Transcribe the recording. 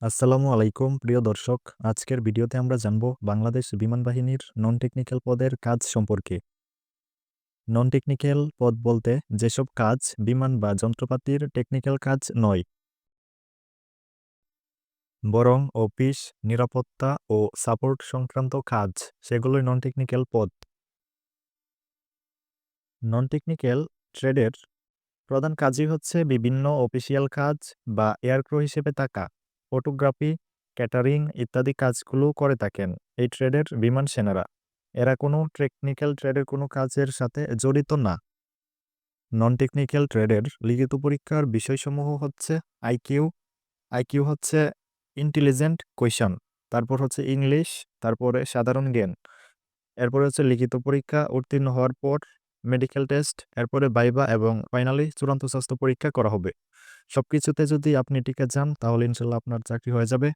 আসসালামু আলাইকুম প্রিয় দর্শক। আজকের ভিডিওতে আমরা জানব বাংলাদেশ বিমান বাহিনীর নন টেকনিক্যাল পদের কাজ সম্পর্কে। নন টেকনিক্যাল পদ বলতে যেসব কাজ বিমান বা যন্ত্রপাতির টেকনিক্যাল কাজ নয়, বরং অফিস, নিরাপত্তা ও সাপোর্ট সংক্রান্ত কাজ, সেগুলোই নন টেকনিক্যাল পদ। নন টেকনিক্যাল ট্রেডের প্রধান কাজই হচ্ছে বিভিন্ন অফিসিয়াল কাজ বা এয়ারক্রু হিসেবে থাকা, ফটোগ্রাফি, ক্যাটারিং ইত্যাদি কাজগুলো করে থাকেন এই ট্রেডের বিমান সেনারা। এরা কোনো টেকনিক্যাল ট্রেডের কোনো কাজের সাথে জড়িত না। নন টেকনিক্যাল ট্রেডের লিখিত পরীক্ষার বিষয়সমূহ হচ্ছে আইকিউ। আইকিউ হচ্ছে ইন্টেলিজেন্ট কোয়েশন, তারপর হচ্ছে ইংলিশ, তারপরে সাধারণ জ্ঞান, এরপরে হচ্ছে লিখিত পরীক্ষা উত্তীর্ণ হওয়ার পর মেডিকেল টেস্ট, এরপরে ভাইভা এবং ফাইনালি চূড়ান্ত স্বাস্থ্য পরীক্ষা করা হবে। সবকিছুতে যদি আপনি টিকে যান তাহলে ইনশাল্লাহ আপনার চাকরি হয়ে যাবে।